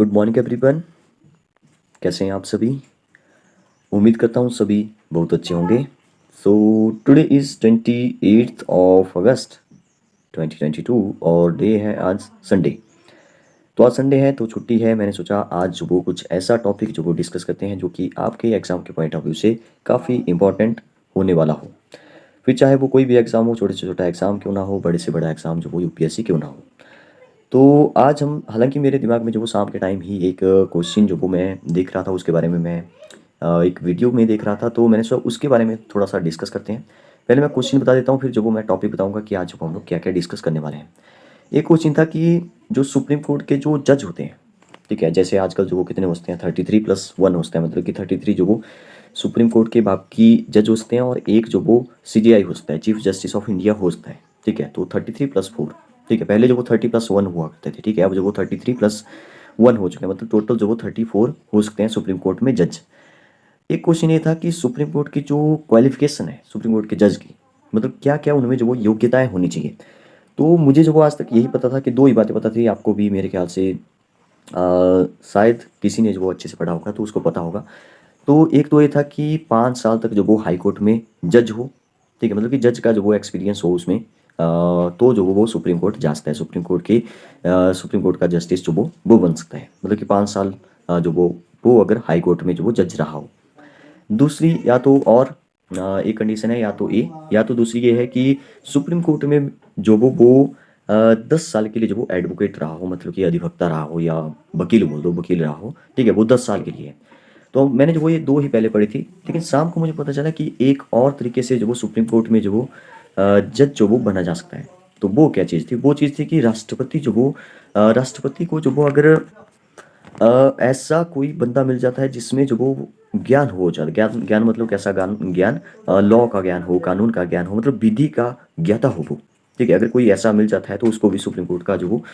Good morning everyone. कैसे हैं आप सभी? उम्मीद करता हूँ सभी बहुत अच्छे होंगे। सो टुडे इज़ 28 अगस्त 2022 और डे है आज संडे। तो आज संडे है तो छुट्टी है। मैंने सोचा आज वो कुछ ऐसा टॉपिक जो वो डिस्कस करते हैं जो कि आपके एग्ज़ाम के पॉइंट ऑफ व्यू से काफ़ी इंपॉर्टेंट होने वाला हो। फिर चाहे वो कोई भी एग्ज़ाम हो, छोटे से छोटा एग्ज़ाम क्यों ना हो, बड़े से बड़ा एग्ज़ाम जो वो यूपीएससी क्यों ना हो। तो आज हम हालांकि मेरे दिमाग में जो वो शाम के टाइम ही एक क्वेश्चन जो वो मैं देख रहा था उसके बारे में मैं एक वीडियो में देख रहा था, तो मैंने सोचा उसके बारे में थोड़ा सा डिस्कस करते हैं। पहले मैं क्वेश्चन बता देता हूँ, फिर जो वो मैं टॉपिक बताऊंगा कि आज जो हम लोग क्या क्या डिस्कस करने वाले हैं। एक क्वेश्चन था कि जो सुप्रीम कोर्ट के जो जज होते हैं, ठीक है, जैसे आजकल जो वो कितने होते हैं, 33+1 होते हैं, मतलब कि 33 जो वो सुप्रीम कोर्ट के बाकी जज होते हैं और एक जो वो सीजीआई होता है, चीफ जस्टिस ऑफ इंडिया होता है। ठीक है, तो 33+4। ठीक है, पहले जो वो 30+1 हुआ करते थे, ठीक है, अब जो वो 33+1 हो चुके हैं, मतलब टोटल जो वो 34 हो सकते हैं सुप्रीम कोर्ट में जज। एक क्वेश्चन ये था कि सुप्रीम कोर्ट की जो क्वालिफिकेशन है सुप्रीम कोर्ट के जज की, मतलब क्या क्या उनमें जो वो योग्यताएं होनी चाहिए। तो मुझे जो वो आज तक यही पता था कि दो ही बातें पता थी, आपको भी मेरे ख्याल से शायद किसी ने जो वो अच्छे से पढ़ा होगा तो उसको पता होगा। तो एक तो ये था कि 5 साल तक जो वो हाई कोर्ट में जज हो, ठीक है, मतलब कि जज का जो वो एक्सपीरियंस हो उसमें, तो जो वो सुप्रीम कोर्ट जा सकता है, सुप्रीम कोर्ट का जस्टिस जो वो बन सकता है, मतलब कि 5 साल जो वो अगर हाई कोर्ट में जो वो जज रहा हो। दूसरी या तो और एक कंडीशन है, या तो ए, या तो दूसरी ये है कि सुप्रीम कोर्ट में जो वो 10 साल के लिए जो वो एडवोकेट रहा हो, मतलब कि अधिवक्ता रहा हो या वकील बोल दो, वकील रहा हो, ठीक है, वो 10 साल के लिए है। तो मैंने जो वो ये दो ही पहले पढ़ी थी, लेकिन शाम को मुझे पता चला कि एक और तरीके से जो वो सुप्रीम कोर्ट में जो वो जज जो वो बना जा सकता है। तो वो क्या चीज़ थी? वो चीज़ थी कि राष्ट्रपति जो वो राष्ट्रपति को जो वो अगर ऐसा कोई बंदा मिल जाता है जिसमें जो वो ज्ञान हो, ज़्यादा ज्ञान, ज्ञान मतलब कैसा ज्ञान? ज्ञान लॉ का ज्ञान हो, कानून का ज्ञान हो, मतलब विधि का ज्ञाता हो वो। ठीक है, अगर कोई ऐसा मिल जाता है तो उसको भी सुप्रीम कोर्ट का जो वो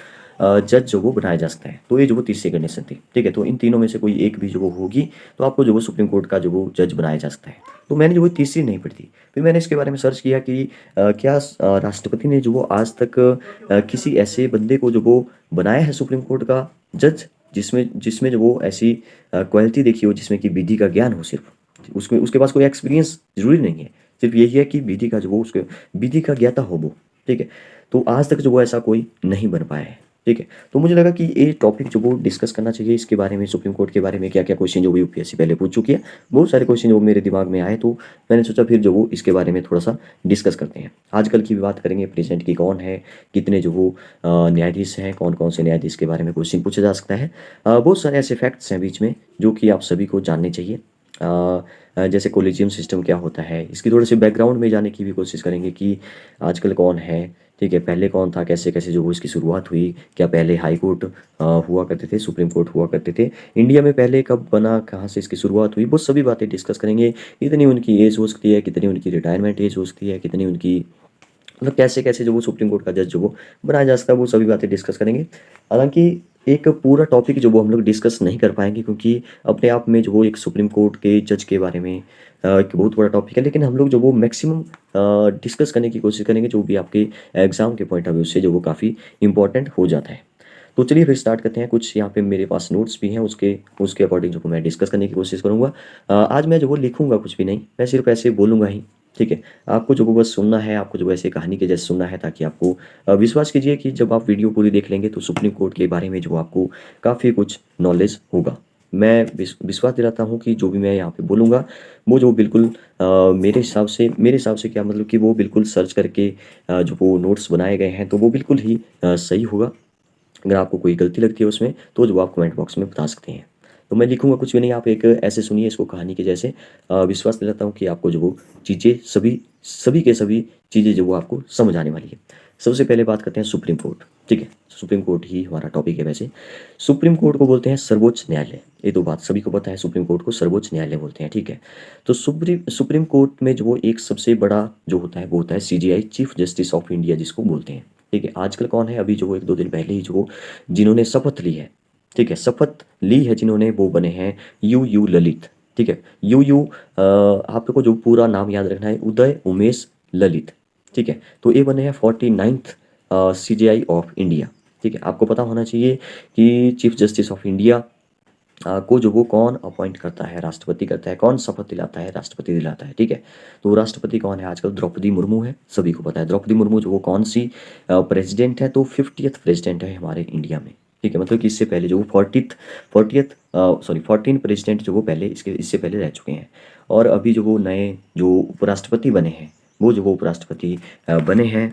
जज जो वो बनाया जा सकता है। तो ये जो वो तीसरी कंडीशन थी, ठीक है, तो इन तीनों में से कोई एक भी जो वो होगी तो आपको जो वो सुप्रीम कोर्ट का जो वो जज बनाया जा सकता है। तो मैंने जो वो तीसरी नहीं पढ़ी थी, फिर मैंने इसके बारे में सर्च किया कि क्या राष्ट्रपति ने जो वो आज तक किसी ऐसे बंदे को जो वो बनाया है सुप्रीम कोर्ट का जज, जिसमें जिसमें जो वो ऐसी क्वालिटी देखी हो, जिसमें कि विधि का ज्ञान हो, सिर्फ उसमें उसके पास कोई एक्सपीरियंस जरूरी नहीं है, सिर्फ यही है कि विधि का जो वो उसके विधि का ज्ञाता हो वो। ठीक है, तो आज तक जो वो ऐसा कोई नहीं बन पाया है। ठीक है, तो मुझे लगा कि ये टॉपिक जो वो डिस्कस करना चाहिए, इसके बारे में, सुप्रीम कोर्ट के बारे में क्या क्या क्वेश्चन जो वो यूपीएससी पहले पूछ चुकी है, बहुत सारे क्वेश्चन जो मेरे दिमाग में आए, तो मैंने सोचा फिर जो वो इसके बारे में थोड़ा सा डिस्कस करते हैं। आजकल की भी बात करेंगे, प्रेजेंट की कौन है, कितने जो वो न्यायाधीश हैं, कौन कौन से न्यायाधीश के बारे में क्वेश्चन पूछा जा सकता है। बहुत सारे ऐसे फैक्ट्स हैं बीच में जो कि आप सभी को जानने चाहिए। जैसे कोलिजियम सिस्टम क्या होता है, इसकी थोड़ी सी बैकग्राउंड में जाने की भी कोशिश करेंगे कि आजकल कौन है, ठीक है, पहले कौन था, कैसे कैसे जो वो इसकी शुरुआत हुई, क्या पहले हाई कोर्ट हुआ करते थे, सुप्रीम कोर्ट हुआ करते थे, इंडिया में पहले कब बना, कहाँ से इसकी शुरुआत हुई, वो सभी बातें डिस्कस करेंगे। कितनी उनकी एज हो सकती है, कितनी उनकी रिटायरमेंट एज हो सकती है, कितनी उनकी, मतलब कैसे कैसे जो वो सुप्रीम कोर्ट का जज जो वो बनाया जा सकता है, वो सभी बातें डिस्कस करेंगे। हालांकि एक पूरा टॉपिक जो वो हम लोग डिस्कस नहीं कर पाएंगे, क्योंकि अपने आप में जो वो एक सुप्रीम कोर्ट के जज के बारे में एक बहुत बड़ा टॉपिक है, लेकिन हम लोग जो वो मैक्सिमम डिस्कस करने की कोशिश करेंगे जो भी आपके एग्ज़ाम के पॉइंट ऑफ व्यू से जो वो काफ़ी इंपॉर्टेंट हो जाता है। तो चलिए फिर स्टार्ट करते हैं। कुछ यहाँ पे मेरे पास नोट्स भी हैं, उसके उसके अकॉर्डिंग जो मैं डिस्कस करने की कोशिश करूँगा। आज मैं जो वो लिखूँगा कुछ भी नहीं, मैं सिर्फ ऐसे बोलूँगा ही। ठीक है, आपको जो वो बस सुनना है, आपको जो ऐसे कहानी के जैसे सुनना है, ताकि आपको विश्वास कीजिए कि जब आप वीडियो पूरी देख लेंगे तो सुप्रीम कोर्ट के बारे में जो आपको काफ़ी कुछ नॉलेज होगा। मैं विश्वास दिलाता हूँ कि जो भी मैं यहाँ पे बोलूँगा वो जो बिल्कुल मेरे हिसाब से क्या, मतलब कि वो बिल्कुल सर्च करके जो वो नोट्स बनाए गए हैं तो वो बिल्कुल ही सही होगा। अगर आपको कोई गलती लगती है उसमें तो जो आप कमेंट बॉक्स में बता सकते हैं। तो मैं लिखूंगा कुछ भी नहीं, आप एक ऐसे सुनिए इसको कहानी के जैसे। विश्वास दिलाता हूँ कि आपको जो वो चीज़ें सभी सभी के सभी चीज़ें जो वो आपको समझ आने वाली है। सबसे पहले बात करते हैं सुप्रीम कोर्ट। ठीक है, सुप्रीम कोर्ट ही हमारा टॉपिक है वैसे। सुप्रीम कोर्ट को बोलते हैं सर्वोच्च न्यायालय, ये तो बात सभी को पता है, सुप्रीम कोर्ट को सर्वोच्च न्यायालय बोलते हैं। ठीक है, तो सुप्रीम कोर्ट में जो वो एक सबसे बड़ा जो होता है वो होता है CGI, chief justice of India जिसको बोलते हैं। ठीक है, आजकल कौन है, अभी जो वो 1-2 दिन पहले ही जो जिन्होंने शपथ ली है, ठीक है, शपथ ली है जिन्होंने, वो बने हैं यू ललित। ठीक है, यू आपको जो पूरा नाम याद रखना है, उदय उमेश ललित। ठीक है, तो ये बने हैं 49th CJI ऑफ इंडिया। ठीक है, आपको पता होना चाहिए कि चीफ जस्टिस ऑफ इंडिया को जो वो कौन अपॉइंट करता है, राष्ट्रपति करता है, कौन शपथ दिलाता है, राष्ट्रपति दिलाता है। ठीक है, तो राष्ट्रपति कौन है आजकल? द्रौपदी मुर्मू है, सभी को पता है। द्रौपदी मुर्मू जो वो कौन सी प्रेसिडेंट है? तो 50th प्रेसिडेंट है हमारे इंडिया में। ठीक है, मतलब कि इससे पहले जो वो 14 प्रेसिडेंट जो वो पहले इससे पहले रह चुके हैं। और अभी जो वो नए जो उपराष्ट्रपति बने हैं, वो जो वो उपराष्ट्रपति बने हैं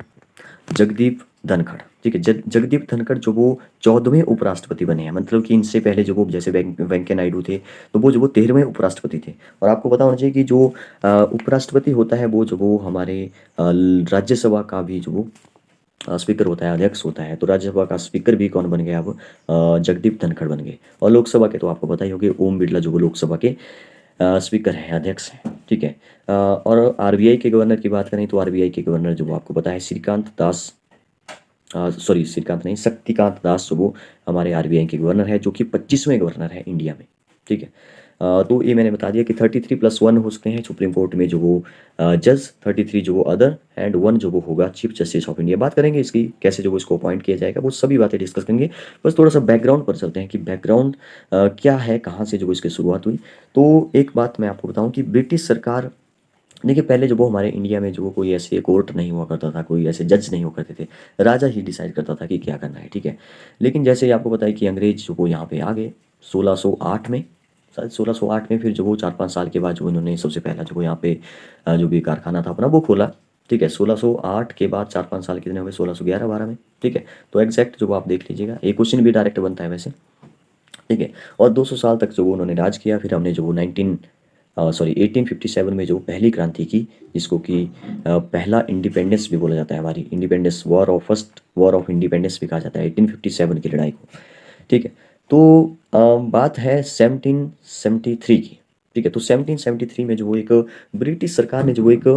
जगदीप धनखड़। ठीक है, जगदीप धनखड़ जो वो 14वें उपराष्ट्रपति बने हैं। मतलब कि इनसे पहले जो वो जैसे वेंकैया नायडू थे, तो वो जो वो 13वें उपराष्ट्रपति थे। और आपको पता होना चाहिए कि जो उपराष्ट्रपति होता है वो जो वो हमारे राज्यसभा का भी जो वो स्पीकर होता है, अध्यक्ष होता है। तो राज्यसभा का स्पीकर भी कौन बन गया अब? जगदीप धनखड़ बन गए। और लोकसभा के तो आपको पता ही होगा, ओम बिरला जो वो लोकसभा के स्पीकर हैं, अध्यक्ष हैं। ठीक है, और आरबीआई के गवर्नर की बात करें तो आरबीआई के गवर्नर जो वो आपको पता है श्रीकांत नहीं, शक्तिकांत दास जो वो हमारे आरबीआई के गवर्नर है, जो कि 25वें गवर्नर है इंडिया में। ठीक है, तो ये मैंने बता दिया कि 33+1 हो सकते हैं सुप्रीम कोर्ट में जो वो जज, 33 जो वो अदर, एंड 1 जो वो होगा चीफ जस्टिस ऑफ इंडिया। बात करेंगे इसकी कैसे जो वो इसको अपॉइंट किया जाएगा, वो सभी बातें डिस्कस करेंगे। बस थोड़ा सा बैकग्राउंड पर चलते हैं कि बैकग्राउंड क्या है, कहाँ से जो इसकी शुरुआत हुई। तो एक बात मैं आपको बताऊँ कि ब्रिटिश सरकार, देखिए पहले जो वो हमारे इंडिया में जो वो कोई ऐसे कोर्ट नहीं हुआ करता था, कोई ऐसे जज नहीं हुआ करते थे, राजा ही डिसाइड करता था कि क्या करना है। ठीक है, लेकिन जैसे ही आपको पता है कि अंग्रेज जो वो यहाँ पे आ गए 1608 में, शायद 1608 में, फिर जो वो 4-5 साल के बाद जो उन्होंने सबसे पहला जो वो यहाँ पे जो भी कारखाना था अपना वो खोला। ठीक है, 1608 के बाद 4-5 साल कितने हो गए? 1611-12 में। ठीक है, तो एग्जैक्ट जो वो आप देख लीजिएगा, एक क्वेश्चन भी डायरेक्ट बनता है वैसे। ठीक है, और 200 साल तक जो वो उन्होंने राज किया। फिर हमने जो वो 1857 में जो पहली क्रांति की, जिसको कि पहला इंडिपेंडेंस भी बोला जाता है, हमारी independence war of first war of independence भी कहा जाता है 1857 की लड़ाई को। ठीक है, तो बात है 1773 की। ठीक है, तो 1773 में जो वो एक ब्रिटिश सरकार ने जो वो एक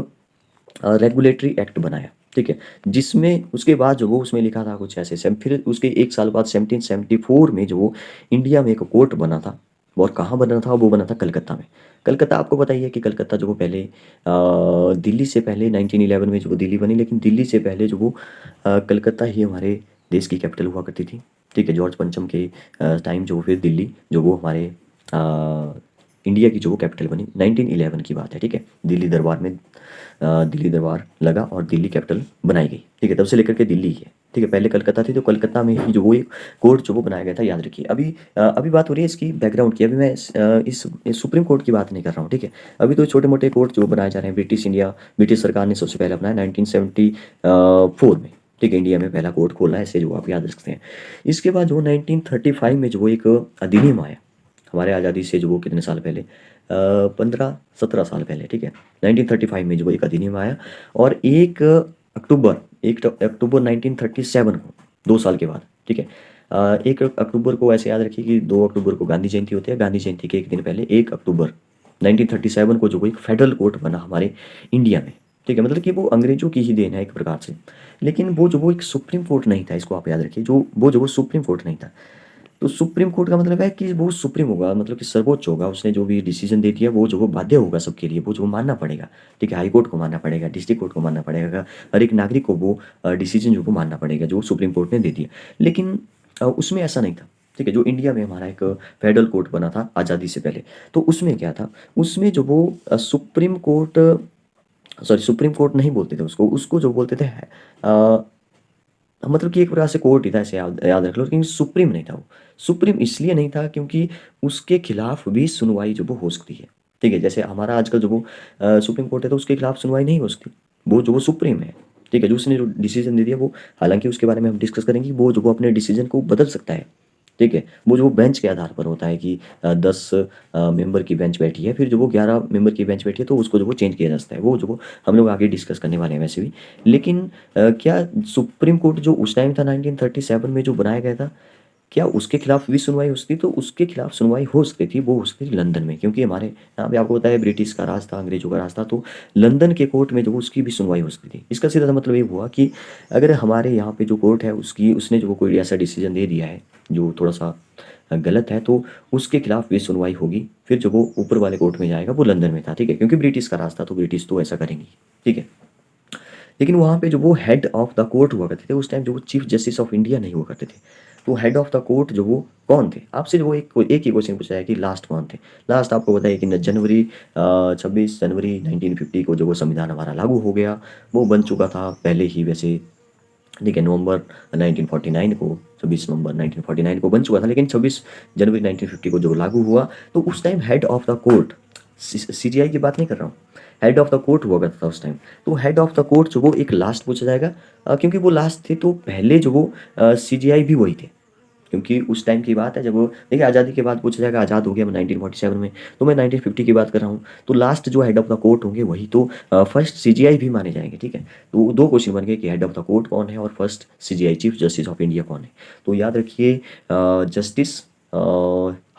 रेगुलेटरी एक्ट बनाया। ठीक है, जिसमें उसके बाद जो वो उसमें लिखा था कुछ ऐसे फिर उसके एक साल बाद 1774 में जो वो इंडिया में एक कोर्ट बना था। और कहाँ बना था? वो बना था कलकत्ता में। कलकत्ता आपको पता ही है कि कलकत्ता जो वो पहले दिल्ली से पहले 1911 में जो वो दिल्ली बनी, लेकिन दिल्ली से पहले जो वो कलकत्ता ही हमारे देश की कैपिटल हुआ करती थी। ठीक है, जॉर्ज पंचम के टाइम जो फिर दिल्ली जो वो हमारे इंडिया की जो वो कैपिटल बनी 1911 की बात है। ठीक है, दिल्ली दरबार लगा और दिल्ली कैपिटल बनाई गई। ठीक है, तब से लेकर के दिल्ली ही है। ठीक है, पहले कलकत्ता थी, तो कलकत्ता में ही जो वो एक कोर्ट जो वो बनाया गया था, याद रखिए। अभी बात हो रही है इसकी बैकग्राउंड की। अभी मैं इस सुप्रीम कोर्ट की बात नहीं कर रहा हूँ। ठीक है, अभी तो छोटे मोटे कोर्ट जो बनाए जा रहे हैं, ब्रिटिश सरकार ने सबसे पहले अपनाया 1974 में। ठीक है, इंडिया में पहला कोर्ट खोला है, ऐसे जो आप याद रख सकते हैं। इसके बाद जो 1935 में जो वो एक अधिनियम आया हमारे आज़ादी से जो वो कितने साल पहले, 15-17 साल पहले। ठीक है, 1935 में जो वो एक अधिनियम आया। और अक्टूबर 1 अक्टूबर 1937 को, 2 साल के बाद। ठीक है, 1 अक्टूबर को ऐसे याद रखिए कि 2 अक्टूबर को गांधी जयंती होती है। गांधी जयंती के एक दिन पहले 1 अक्टूबर 1937 को जो वो एक फेडरल कोर्ट बना हमारे इंडिया में। ठीक है, मतलब कि वो अंग्रेजों की ही देन है एक प्रकार से। लेकिन वो जो वो एक सुप्रीम कोर्ट नहीं था, इसको आप याद रखिए, जो वो सुप्रीम कोर्ट नहीं था। तो सुप्रीम कोर्ट का मतलब है कि वो सुप्रीम होगा, मतलब कि सर्वोच्च होगा। उसने जो भी डिसीजन दे दिया वो जो वो बाध्य होगा सबके लिए, वो जो मानना पड़ेगा। ठीक है, हाई कोर्ट को मानना पड़ेगा, डिस्ट्रिक्ट कोर्ट को मानना पड़ेगा, हर एक नागरिक को वो डिसीजन जो वो मानना पड़ेगा जो सुप्रीम कोर्ट ने दे दिया। लेकिन उसमें ऐसा नहीं था। ठीक है, जो इंडिया में हमारा एक फेडरल कोर्ट बना था आज़ादी से पहले, तो उसमें क्या था? उसमें जो वो सुप्रीम कोर्ट नहीं बोलते थे उसको उसको जो बोलते थे मतलब कि एक प्रकार से कोर्ट ही था, ऐसे याद रख लो। लेकिन सुप्रीम नहीं था वो। सुप्रीम इसलिए नहीं था क्योंकि उसके खिलाफ भी सुनवाई जो वो हो सकती है। ठीक है, जैसे हमारा आजकल जो वो सुप्रीम कोर्ट है, तो उसके खिलाफ सुनवाई नहीं हो सकती। वो जो वो सुप्रीम है। ठीक है, जो उसने जो डिसीजन दे दिया वो, हालांकि उसके बारे में हम डिस्कस करेंगे, वो जो वो अपने डिसीजन को बदल सकता है। ठीक है, वो जो वो बेंच के आधार पर होता है कि 10 मेंबर की बेंच बैठी है, फिर जो वो 11 मेंबर की बेंच बैठी है, तो उसको जो वो चेंज किया जा सकता है। वो जो वो हम लोग आगे डिस्कस करने वाले हैं वैसे भी। लेकिन क्या सुप्रीम कोर्ट जो उस टाइम था 1937 में जो बनाया गया था, क्या उसके खिलाफ भी सुनवाई हो सकती? तो उसके खिलाफ सुनवाई हो सकती थी, वो हो सकती थी लंदन में, क्योंकि हमारे यहाँ पे आपको पता है ब्रिटिश का राज था, अंग्रेजों का राज था। तो लंदन के कोर्ट में जो उसकी भी सुनवाई हो सकती थी। इसका सीधा सा मतलब ये हुआ कि अगर हमारे यहाँ पे जो कोर्ट है उसने जो कोई ऐसा डिसीजन दे दिया है जो थोड़ा सा गलत है, तो उसके खिलाफ भी सुनवाई होगी। फिर जो वो ऊपर वाले कोर्ट में जाएगा वो लंदन में था। ठीक है, क्योंकि ब्रिटिश का राज था, तो ब्रिटिश तो ऐसा करेंगी। ठीक है, लेकिन वहाँ पे जो वो हेड ऑफ द कोर्ट हुआ करते थे उस टाइम, जो वो चीफ जस्टिस ऑफ इंडिया नहीं हुआ करते थे। तो हेड ऑफ द कोर्ट जो वो कौन थे, आपसे जो वो एक ही क्वेश्चन पूछा है कि लास्ट कौन थे। लास्ट आपको बताइए कि जनवरी 26 जनवरी 1950 को जो वो संविधान हमारा लागू हो गया, वो बन चुका था पहले ही वैसे, ठीक है, नवंबर 1949 को, 26 नवंबर 1949 को बन चुका था, लेकिन 26 जनवरी 1950 को जो लागू हुआ, तो उस time head of the court, CGI की बात नहीं कर रहा हूँ, हेड ऑफ द कोर्ट हुआ करता था उस टाइम। तो हेड ऑफ द कोर्ट जो वो एक लास्ट पूछा जाएगा, क्योंकि वो लास्ट थे, तो पहले जो वो सीजीआई भी वही थे, क्योंकि उस टाइम की बात है जब वो, देखिए आज़ादी के बाद पूछा जाएगा, आज़ाद हो गया मैं 1947 में, तो मैं 1950 की बात कर रहा हूँ, तो लास्ट जो हेड ऑफ द कोर्ट होंगे वही तो फर्स्ट सीजीआई भी माने जाएंगे, ठीक है। तो दो क्वेश्चन बन गए कि हेड ऑफ द कोर्ट कौन है और first CGI chief justice of India कौन है। तो याद रखिए जस्टिस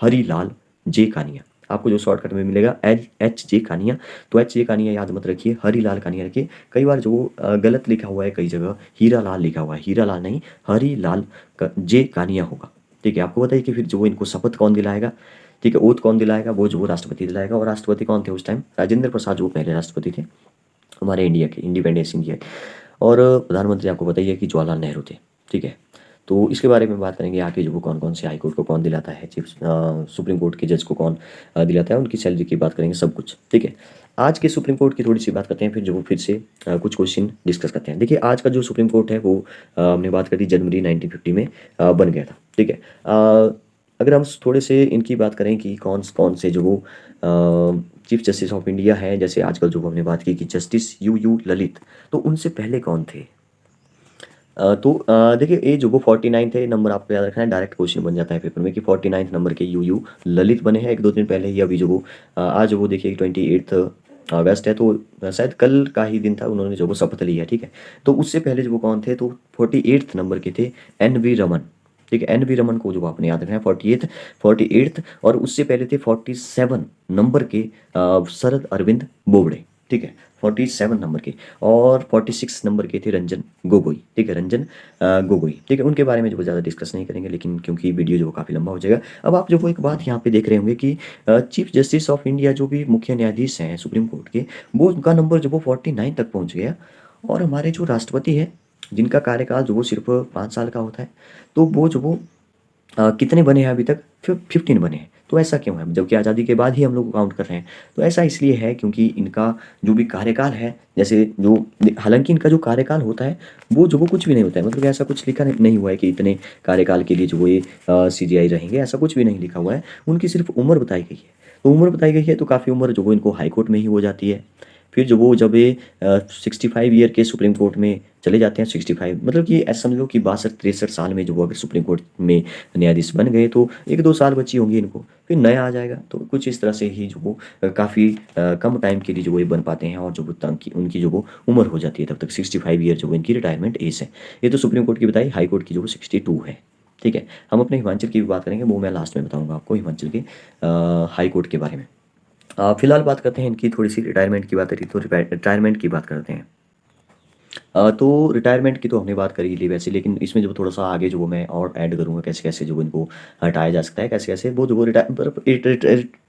हरीलाल जे कानिया, आपको जो शॉर्टकट में मिलेगा एच जे कानिया। तो एच जे कानिया याद मत रखिए, हरीलाल कानिया रखिए। कई बार जो गलत लिखा हुआ है, कई जगह हीरा लाल लिखा हुआ है, हीरा लाल नहीं, हरीलाल जे कानिया होगा, ठीक है। आपको बताइए कि फिर जो वो इनको शपथ कौन दिलाएगा, ठीक है, ओथ कौन दिलाएगा, वो जो वो राष्ट्रपति दिलाएगा। और राष्ट्रपति कौन थे उस टाइम, राजेंद्र प्रसाद जो पहले राष्ट्रपति थे हमारे इंडिया के, इंडिपेंडेंस इंडिया के। और प्रधानमंत्री आपको बताइए कि जवाहरलाल नेहरू थे, ठीक है। तो इसके बारे में बात करेंगे आगे, जो वो कौन कौन से हाई कोर्ट को कौन दिलाता है, चीफ सुप्रीम कोर्ट के जज को कौन दिलाता है, उनकी सैलरी की बात करेंगे, सब कुछ, ठीक है। आज के सुप्रीम कोर्ट की थोड़ी सी बात करते हैं, फिर जो वो फिर से कुछ क्वेश्चन डिस्कस करते हैं। देखिए आज का जो सुप्रीम कोर्ट है वो हमने बात कर दी जनवरी 1950 में बन गया था, ठीक है। अगर हम थोड़े से इनकी बात करें कि कौन कौन से जो वो चीफ जस्टिस ऑफ इंडिया है, जैसे आजकल जो हमने बात की कि जस्टिस यू ललित, तो उनसे पहले कौन थे। तो देखिए ये जो वो 49 थे नंबर, आपको याद रखना है, डायरेक्ट क्वेश्चन बन जाता है पेपर में कि 49 नंबर के यू ललित बने हैं एक दो दिन पहले ही। अभी जो वो आज वो देखिए 28 अगस्त है, तो शायद कल का ही दिन था, उन्होंने जो वो शपथ ली है, ठीक है। तो उससे पहले जो वो कौन थे, तो 48 नंबर के थे NV रमन, ठीक है। NV रमन को जो आपने याद रखना है, 48th। और उससे पहले थे 47 नंबर के शरद अरविंद बोबड़े, ठीक है, 47 नंबर के। और 46 नंबर के थे रंजन गोगोई, ठीक है, रंजन गोगोई, ठीक है। उनके बारे में जो वो ज़्यादा डिस्कस नहीं करेंगे, लेकिन क्योंकि वीडियो जो काफ़ी लंबा हो जाएगा। अब आप जो वो एक बात यहाँ पे देख रहे होंगे कि चीफ जस्टिस ऑफ इंडिया जो भी मुख्य न्यायाधीश हैं सुप्रीम कोर्ट के, वो उनका नंबर जो वो 49 तक पहुँच गया। और हमारे जो राष्ट्रपति है, जिनका कार्यकाल जो वो सिर्फ 5 साल का होता है, तो वो जो वो कितने बने हैं अभी तक, 15 बने हैं। तो ऐसा क्यों है, जबकि आज़ादी के बाद ही हम लोग काउंट कर रहे हैं। तो ऐसा इसलिए है क्योंकि इनका जो भी कार्यकाल है, जैसे जो, हालांकि इनका जो कार्यकाल होता है वो जो वो कुछ भी नहीं होता है, मतलब ऐसा कुछ लिखा नहीं हुआ है कि इतने कार्यकाल के लिए जो वो ये सीजीआई रहेंगे, ऐसा कुछ भी नहीं लिखा हुआ है। उनकी सिर्फ उम्र बताई गई है। तो उम्र बताई गई है, तो काफ़ी उम्र जो वो इनको हाई कोर्ट में ही हो जाती है। फिर जो वो जब ये 65 ईयर के सुप्रीम कोर्ट में चले जाते हैं, 65 मतलब कि ऐसा समझ लो कि 62-63 साल में जो वो अगर सुप्रीम कोर्ट में न्यायाधीश बन गए, तो 1-2 साल बची होंगी इनको, फिर नया आ जाएगा। तो कुछ इस तरह से ही जो वो काफ़ी कम टाइम के लिए जो वो ये बन पाते हैं, और जो वो उनकी जो वो उम्र हो जाती है, तब तक 65 ईयर जो वो इनकी रिटायरमेंट एज है। ये तो सुप्रीम कोर्ट की बताई, हाई कोर्ट की जो वो 62 है, ठीक है। हम अपने हिमाचल की भी बात करेंगे, वो मैं लास्ट में बताऊंगा आपको हिमाचल के हाई कोर्ट के बारे में। फिलहाल बात करते हैं इनकी थोड़ी सी रिटायरमेंट की बात करी, तो रिटायरमेंट की बात करते हैं। तो रिटायरमेंट की तो हमने बात कर ही ली वैसे, लेकिन इसमें जो वो थोड़ा सा आगे जो वो मैं और ऐड करूँगा, कैसे कैसे जो इनको हटाया जा सकता है, कैसे कैसे वो जो वो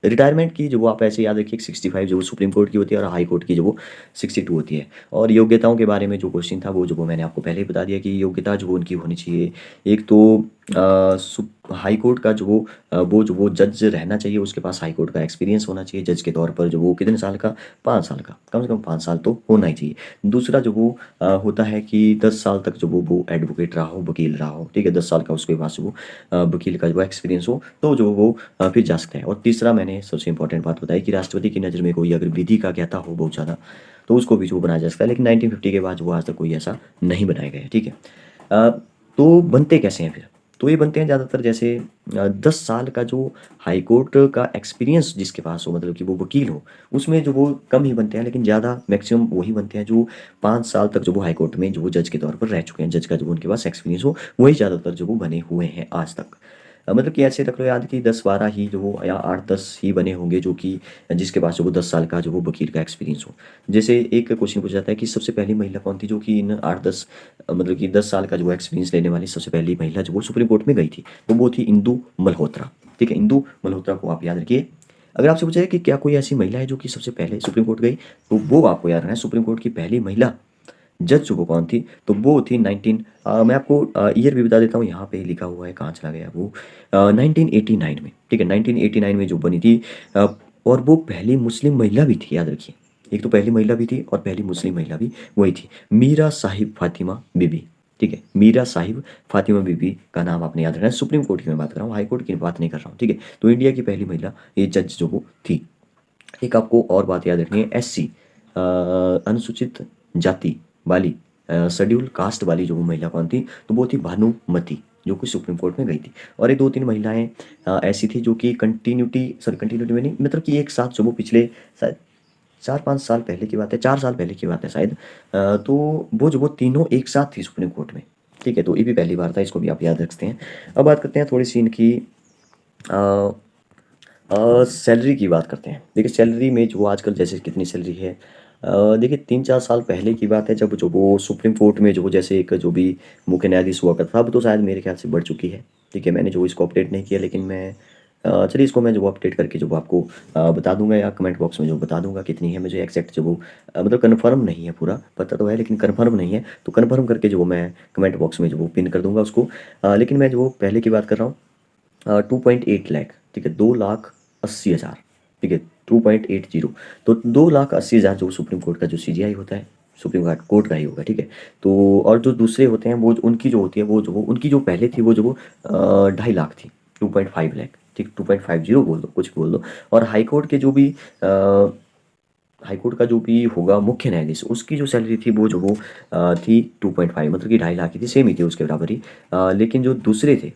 रिटायरमेंट की जो वो आप ऐसे याद रखिए 65 जो वो सुप्रीम कोर्ट की होती है, और हाई कोर्ट की जो वो 62 होती है। और योग्यताओं के बारे में जो क्वेश्चन था, वो जो वो मैंने आपको पहले ही बता दिया कि योग्यता जो वो उनकी होनी चाहिए। एक तो हाई कोर्ट का जो वो जो वो जज रहना चाहिए, उसके पास हाई कोर्ट का एक्सपीरियंस होना चाहिए जज के तौर पर, जो वो कितने साल का, 5 साल का, कम से कम 5 साल तो होना ही चाहिए। दूसरा जो वो होता है कि 10 साल तक जो वो एडवोकेट रहा हो, वकील रहा हो, ठीक है, 10 साल का उसके पास वो वकील का जो एक्सपीरियंस हो, तो जो वो फिर जा सकता है। और तीसरा मैंने सबसे इंपॉर्टेंट बात बताई कि राष्ट्रपति की नज़र में कोई अगर विधि का ज्ञाता हो बहुत ज़्यादा, तो उसको भी जो बनाया जा सकता है, लेकिन 1950 के बाद वो आज तक कोई ऐसा नहीं बनाया गया है, ठीक है। तो बनते कैसे हैं फिर, तो ये बनते हैं ज़्यादातर जैसे 10 साल का जो हाई कोर्ट का एक्सपीरियंस जिसके पास हो, मतलब कि वो वकील हो, उसमें जो वो कम ही बनते हैं, लेकिन ज़्यादा मैक्सिमम वही बनते हैं जो 5 साल तक जो वो हाई कोर्ट में जो वो जज के तौर पर रह चुके हैं, जज का जो उनके पास एक्सपीरियंस हो, वही ज़्यादातर जो वो बने हुए हैं आज तक। मतलब कि ऐसे रख लो याद कि 10-12 ही जो वो, या 8-10 ही बने होंगे जो कि जिसके पास जो वो 10 साल का जो वो वकील का एक्सपीरियंस हो। जैसे एक क्वेश्चन पूछा जाता है कि सबसे पहली महिला कौन थी जो कि इन 8-10 मतलब कि 10 साल का जो एक्सपीरियंस लेने वाली सबसे पहली महिला जो वो सुप्रीम कोर्ट में गई थी, तो वो थी इंदु मल्होत्रा, ठीक है। इंदु मल्होत्रा को आप याद रखिए। अगर आपसे पूछा जाए कि क्या कोई ऐसी महिला है जो कि सबसे पहले सुप्रीम कोर्ट गई, तो वो आपको याद रखना है, सुप्रीम कोर्ट की पहली महिला जज जो वो कौन थी, तो वो थी 19 मैं आपको ईयर भी बता देता हूँ, यहाँ पे ही लिखा हुआ है, कहाँ चला गया वो, 1989 में, ठीक है, 1989 में जो बनी थी। अ, और वो पहली मुस्लिम महिला भी थी, याद रखिए। एक तो पहली महिला भी थी और पहली मुस्लिम महिला भी वही थी, मीरा साहिब फातिमा बीबी। ठीक है, मीरा साहिब फातिमा बीबी का नाम आपने याद रखना है। सुप्रीम कोर्ट की मैं बात कर रहा हूँ, हाई कोर्ट की बात नहीं कर रहा हूँ, ठीक है। तो इंडिया की पहली महिला ये जज जो वो थी। एक आपको और बात याद रखनी है, एससी अनुसूचित जाति वाली, शेड्यूल कास्ट वाली जो वो महिला कौन थी, तो वो थी भानुमति, जो कि सुप्रीम कोर्ट में गई थी। और एक दो तीन महिलाएं ऐसी थी जो कि कंटिन्यूटी में नहीं, मतलब कि एक साथ जो वो पिछले शायद 4-5 साल पहले की बात है, 4 साल पहले की बात है शायद, तो वो जो वो तीनों एक साथ थी सुप्रीम कोर्ट में। ठीक है, तो ये भी पहली बार था, इसको भी आप याद रखते हैं। अब बात करते हैं थोड़ी सी इनकी सैलरी की बात करते हैं। देखिए सैलरी में जो आजकल जैसे कितनी सैलरी है, देखिए 3-4 साल पहले की बात है, जब जो वो सुप्रीम कोर्ट में जो वो जैसे एक जो भी मुख्य न्यायाधीश हुआ करता था, अब तो शायद मेरे ख्याल से बढ़ चुकी है। ठीक है, मैंने जो इसको अपडेट नहीं किया, लेकिन मैं चलिए इसको मैं जो अपडेट करके जो आपको बता दूंगा, या कमेंट बॉक्स में जो बता दूंगा कितनी है। मुझे एक्जैक्ट जो वो मतलब कन्फर्म नहीं है, पूरा पता तो है लेकिन कन्फर्म नहीं है, तो कन्फर्म करके जो वो मैं कमेंट बॉक्स में जो वो पिन कर दूंगा उसको। लेकिन मैं जो वो पहले की बात कर रहा हूँ, 2.8 लाख, ठीक है, 2,80,000, ठीक है, 2.80, तो 2,80,000 जो सुप्रीम कोर्ट का जो सीजीआई होता है, सुप्रीम कोर्ट कोर्ट का ही होगा, ठीक है। तो और जो दूसरे होते हैं वो उनकी जो होती है, वो जो वो उनकी जो पहले थी वो जो वो 2.5 लाख थी, 2.5 लाख, ठीक, 2.50 बोल दो, कुछ बोल दो। और हाई कोर्ट के जो भी हाई कोर्ट का जो भी होगा मुख्य न्यायाधीश, उसकी जो सैलरी थी वो जो वो थी 2.5, मतलब कि 2.5 लाख की थी, सेम ही थी उसके बराबर ही। लेकिन जो दूसरे थे,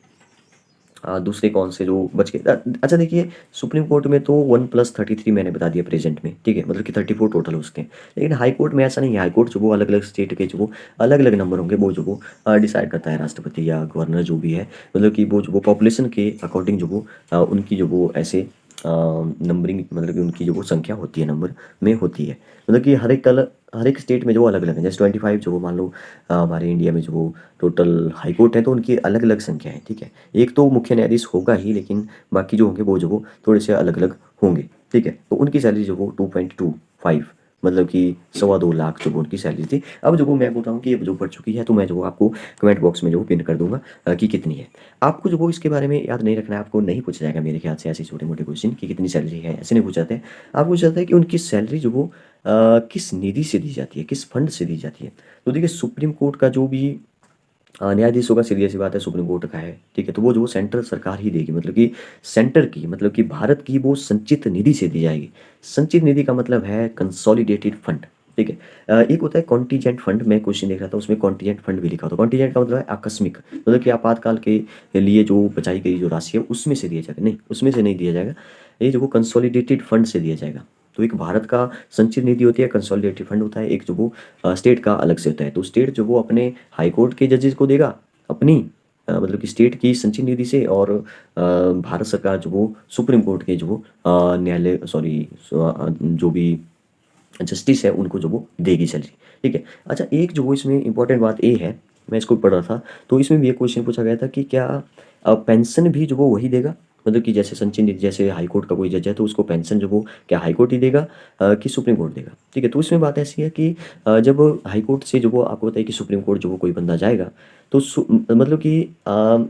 दूसरे कौन से जो बच गए, अच्छा देखिए, सुप्रीम कोर्ट में तो 1+33 मैंने बता दिया प्रेजेंट में, ठीक है, मतलब कि 34 टोटल उसके हैं। लेकिन हाई कोर्ट में ऐसा नहीं है, हाई कोर्ट जो वो अलग अलग स्टेट के जो वो अलग अलग नंबर होंगे, वो जो वो डिसाइड करता है राष्ट्रपति या गवर्नर जो भी है, मतलब कि वो जो वो पॉपुलेशन के अकॉर्डिंग जो वो उनकी जो वो ऐसे नंबरिंग, मतलब कि उनकी जो वो संख्या होती है नंबर में होती है, मतलब कि हर एक स्टेट में जो अलग अलग है। जैसे 25 जो वो मान लो हमारे इंडिया में जो वो टोटल हाई कोर्ट है, तो उनकी अलग अलग संख्या है, ठीक है। एक तो मुख्य न्यायाधीश होगा ही, लेकिन बाकी जो होंगे वो जो वो थोड़े से अलग अलग होंगे, ठीक है। तो उनकी सैलरी जो वो 2.25, मतलब कि 2.25 लाख जो वो उनकी सैलरी थी। अब जो वो मैं बोल रहा हूँ कि अब जो बढ़ चुकी है, तो मैं जो आपको कमेंट बॉक्स में जो पिन कर दूंगा कि कितनी है। आपको जो वो इसके बारे में याद नहीं रखना है, आपको नहीं पूछा जाएगा मेरे ख्याल से ऐसे छोटे मोटे क्वेश्चन कि कितनी सैलरी है, ऐसे नहीं पूछा जाते हैं। आपको पूछा जाता है कि उनकी सैलरी जो वो किस निधि से दी जाती है, किस फंड से दी जाती है। तो देखिए सुप्रीम कोर्ट का जो भी न्यायाधीशों का, सीधी सी बात है, सुप्रीम कोर्ट का है, ठीक है, तो वो जो वो सेंट्रल सरकार ही देगी, मतलब कि सेंटर की, मतलब कि भारत की वो संचित निधि से दी जाएगी। संचित निधि का मतलब है कंसोलिडेटेड फंड, ठीक है। एक होता है कॉन्टीजेंट फंड, मैं क्वेश्चन देख रहा था उसमें कॉन्टीजेंट फंड भी लिखा होता है। कॉन्टीजेंट का मतलब है आकस्मिक, मतलब कि आपातकाल के लिए जो बचाई गई जो राशि है उसमें से दिया जाएगा, नहीं उसमें से नहीं दिया जाएगा, ये जो वो कंसोलिडेटेड फंड से दिया जाएगा। तो एक भारत का संचित निधि होती है, कंसोलिडेटेड फंड होता है, एक जो वो स्टेट का अलग से होता है। तो स्टेट जो वो अपने हाई कोर्ट के जजेस को देगा अपनी मतलब कि स्टेट की संचित निधि से, और भारत सरकार जो वो सुप्रीम कोर्ट के जो वो न्यायालय सॉरी जो भी जस्टिस है उनको जो वो देगी सैलरी, ठीक है। अच्छा एक जो वो इसमें इंपॉर्टेंट बात ये है, मैं इसको पढ़ रहा था, तो इसमें भी एक क्वेश्चन पूछा गया था कि क्या पेंशन भी जो वो वही देगा, मतलब कि जैसे संचित निधि, जैसे हाई कोर्ट का कोई जज है तो उसको पेंशन जो वो क्या हाई कोर्ट ही देगा कि सुप्रीम कोर्ट देगा, ठीक है। तो इसमें बात ऐसी है कि जब हाई कोर्ट से जो वो आपको बताइए कि सुप्रीम कोर्ट जो वो कोई बंदा जाएगा, तो मतलब कि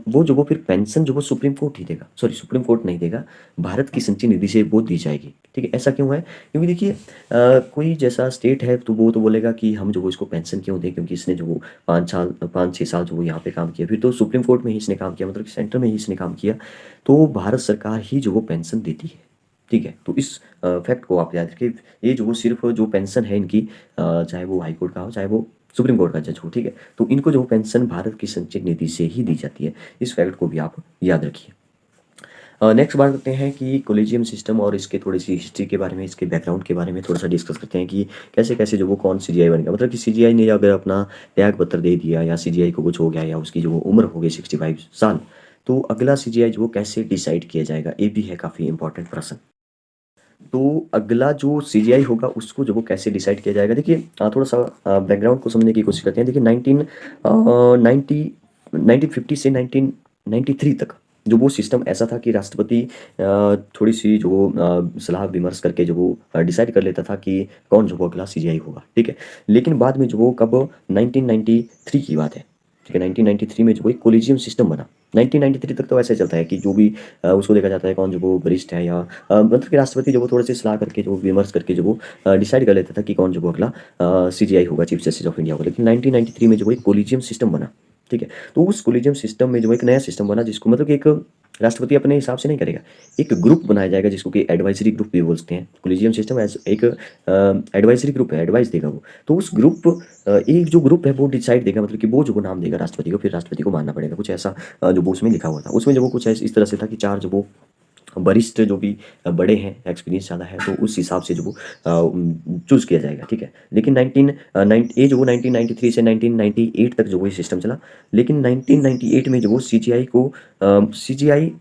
वो जो वो फिर पेंशन जो वो सुप्रीम कोर्ट ही देगा, सॉरी सुप्रीम कोर्ट नहीं देगा, भारत की संचित निधि से वो दी जाएगी, ठीक है। ऐसा क्यों है, क्योंकि देखिए कोई जैसा स्टेट है तो वो तो बोलेगा कि हम जो वो इसको पेंशन क्यों दें, क्योंकि इसने जो वो 5-6 साल जो वो यहाँ पे काम किया, फिर तो सुप्रीम कोर्ट में ही इसने काम किया, मतलब कि सेंटर में ही इसने काम किया, तो भारत सरकार ही जो वो पेंशन देती है, ठीक है। तो इस फैक्ट को आप याद रखिए, ये जो वो सिर्फ जो पेंशन है इनकी, चाहे वो हाई कोर्ट का हो चाहे वो सुप्रीम कोर्ट का जज हो, ठीक है, तो इनको जो पेंशन भारत की संचित निधि से ही दी जाती है। इस फैक्ट को भी आप याद रखिए। नेक्स्ट बात करते हैं कि कॉलेजियम सिस्टम और इसके थोड़ी सी हिस्ट्री के बारे में, इसके बैकग्राउंड के बारे में थोड़ा सा डिस्कस करते हैं कि कैसे कैसे जो वो कौन सीजीआई बन गया, मतलब कि सीजीआई ने अगर अपना त्याग पत्र दे दिया, या सीजीआई को कुछ हो गया, या उसकी जो वो उम्र हो गई 65 साल, तो अगला सीजीआई जो वो कैसे डिसाइड किया जाएगा, ये भी है काफ़ी इंपॉर्टेंट प्रश्न। तो अगला जो सीजीआई होगा उसको जो वो कैसे डिसाइड किया जाएगा, देखिए थोड़ा सा बैकग्राउंड को समझने की कोशिश करते हैं। देखिए 1950 से 1993 तक, जो वो सिस्टम ऐसा था कि राष्ट्रपति थोड़ी सी जो सलाह विमर्श करके जो वो डिसाइड कर लेता था कि कौन जो वो अगला सीजीआई होगा, ठीक है। लेकिन बाद में जो वो कब 1993 की बात है, ठीक है, 1993 में जो वो एक कोलिजियम सिस्टम बना। 1993 तक तो ऐसे चलता है कि जो भी उसको देखा जाता है कौन जो वो वरिष्ठ है या मतलब कि राष्ट्रपति जो वो थोड़े से सलाह करके जो विमर्श करके जो वो डिसाइड कर लेता था कि कौन जो वो अगला सीजीआई होगा, चीफ जस्टिस ऑफ इंडिया होगा। लेकिन 1993 में जो वो एक कोलिजियम सिस्टम बना, ठीक है। तो उस कोलिजियम सिस्टम में जो एक नया सिस्टम बना जिसको मतलब कि एक राष्ट्रपति अपने हिसाब से नहीं करेगा, एक ग्रुप बनाया जाएगा जिसको कि एडवाइजरी ग्रुप भी बोलते हैं। कोलिजियम सिस्टम एज एक एडवाइजरी ग्रुप है, एडवाइस देगा वो। तो उस ग्रुप एक जो ग्रुप है वो डिसाइड देगा, मतलब कि वो जो वो नाम देगा राष्ट्रपति को, फिर राष्ट्रपति को मानना पड़ेगा, कुछ ऐसा जो वो उसमें लिखा हुआ था। उसमें जो वो कुछ इस तरह से था कि चार जो वो वरिष्ठ जो भी बड़े हैं, एक्सपीरियंस ज़्यादा है, तो उस हिसाब से जो वो चूज़ किया जाएगा, ठीक है। लेकिन 1993 से 1998 तक जो वो सिस्टम चला। लेकिन 1998 में जो वो सीजीआई को सीजीआई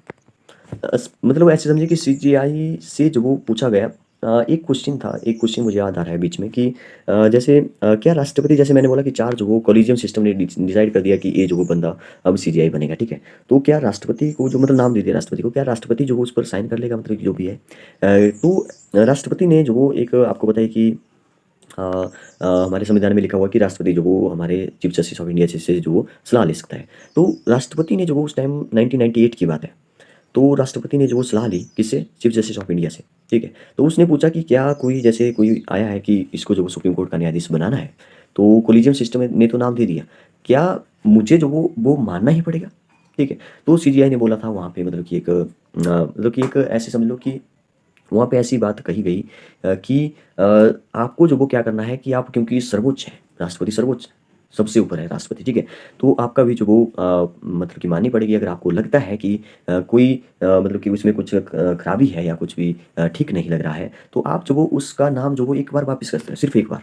मतलब ऐसे समझिए कि सीजीआई से जो वो पूछा गया एक क्वेश्चन था, एक क्वेश्चन मुझे याद आ रहा है बीच में कि जैसे क्या राष्ट्रपति, जैसे मैंने बोला कि चार जो वो कॉलेजियम सिस्टम ने डिसाइड कर दिया कि ये जो वो बंदा अब सीजीआई बनेगा, ठीक है। तो क्या राष्ट्रपति को जो मतलब नाम दे दिया राष्ट्रपति को, क्या राष्ट्रपति जो वो उस पर साइन कर लेगा, मतलब कि जो भी है तो राष्ट्रपति ने जो वो एक आपको बताया कि अ, हमारे संविधान में लिखा हुआ कि राष्ट्रपति जो वो हमारे चीफ जस्टिस ऑफ इंडिया से जो वो सलाह ले सकता है। तो राष्ट्रपति ने जो वो उस टाइम 1998 की बात है, तो राष्ट्रपति ने जो वो सलाह ली किससे, चीफ जस्टिस ऑफ इंडिया से, ठीक है। तो उसने पूछा कि क्या कोई जैसे कोई आया है कि इसको जो वो सुप्रीम कोर्ट का न्यायाधीश बनाना है, तो कोलिजियम सिस्टम ने तो नाम दे दिया, क्या मुझे जो वो मानना ही पड़ेगा, ठीक है। तो सीजीआई ने बोला था वहाँ पे मतलब कि एक मतलब कि एक ऐसे समझ लो कि वहाँ पे ऐसी बात कही गई कि आपको जो वो क्या करना है कि आप, क्योंकि सर्वोच्च है राष्ट्रपति, सर्वोच्च सबसे ऊपर है राष्ट्रपति, ठीक है। तो आपका भी जो वो मतलब कि माननी पड़ेगी। अगर आपको लगता है कि कोई मतलब कि उसमें कुछ खराबी है या कुछ भी ठीक नहीं लग रहा है, तो आप जो वो उसका नाम जो वो एक बार वापस करते हैं, सिर्फ एक बार,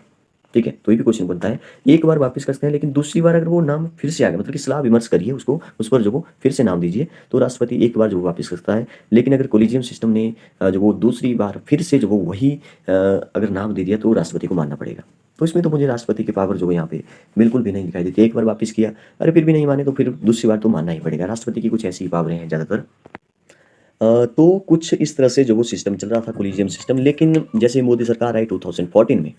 ठीक है। तो ये भी क्वेश्चन बनता है, एक बार वापस करते हैं, लेकिन दूसरी बार अगर वो नाम फिर से आ गया, मतलब कि सलाह विमर्श करिए उसको, उस पर जो वो फिर से नाम दीजिए, तो राष्ट्रपति एक बार जो वो वापस करता है। लेकिन अगर कोलिजियम सिस्टम ने जो वो दूसरी बार फिर से जो वो वही अगर नाम दे दिया, तो राष्ट्रपति को मानना पड़ेगा। तो इसमें तो मुझे राष्ट्रपति की पावर जो है यहाँ पे बिल्कुल भी नहीं दिखाई देती। एक बार वापस किया, अरे फिर भी नहीं माने, तो फिर दूसरी बार तो मानना ही पड़ेगा। राष्ट्रपति की कुछ ऐसी पावरें हैं ज़्यादातर। तो कुछ इस तरह से जो वो सिस्टम चल रहा था, कोलिजियम सिस्टम। लेकिन जैसे मोदी सरकार आई 2014 में,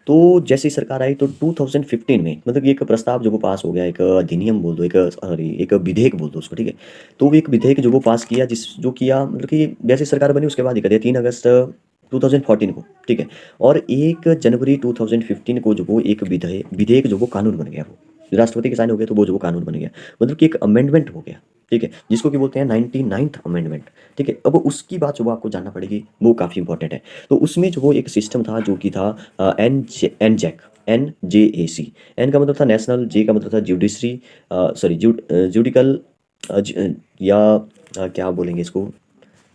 तो जैसे ही सरकार आई तो 2015 में मतलब ये एक प्रस्ताव जो वो पास हो गया, एक अधिनियम बोल दो, एक सॉरी एक विधेयक बोल दो उसको, ठीक है। तो वो एक विधेयक जो वो पास किया, जिस जो किया मतलब कि जैसे सरकार बनी उसके बाद ही कर दिया, 3 अगस्त 2014 को, ठीक है। और 1 जनवरी 2015 को जो वो एक विधेयक विधेयक जो वो कानून बन गया, वो राष्ट्रपति के साइन हो गया, तो वो जो वो कानून बन गया, मतलब कि एक अमेंडमेंट हो गया, ठीक है, जिसको कि बोलते हैं 99th अमेंडमेंट, ठीक है। अब उसकी बात जो वो आपको जानना पड़ेगी, वो काफ़ी इंपॉर्टेंट है। तो उसमें जो वो एक सिस्टम था जो कि था एन जे ए सी। एन का मतलब था नेशनल, जे का मतलब था जुडिशरी, सॉरी जुडिकल, या क्या बोलेंगे इसको,